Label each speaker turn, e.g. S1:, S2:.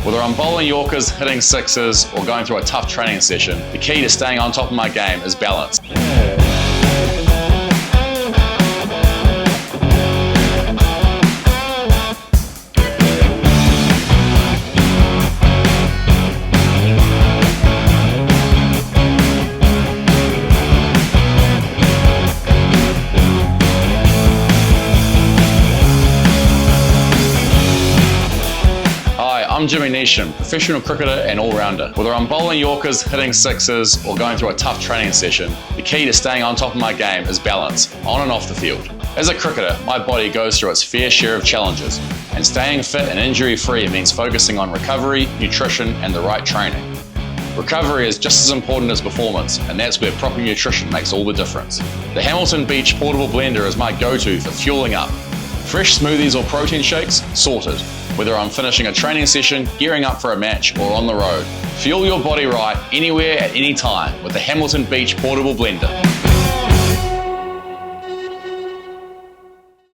S1: Whether I'm bowling Yorkers, hitting sixes, or going through a tough training session, the key to staying on top of my game is balance. I'm James Neesham, professional cricketer and all-rounder. Whether I'm bowling Yorkers, hitting sixes, or going through a tough training session, the key to staying on top of my game is balance, on and off the field. As a cricketer, my body goes through its fair share of challenges, and staying fit and injury-free means focusing on recovery, nutrition, and the right training. Recovery is just as important as performance, and that's where proper nutrition makes all the difference. The Hamilton Beach portable blender is my go-to for fueling up. Fresh smoothies or protein shakes? Sorted. Whether I'm finishing a training session, gearing up for a match, or on the road. Fuel your body right, anywhere, at any time, with the Hamilton Beach portable blender.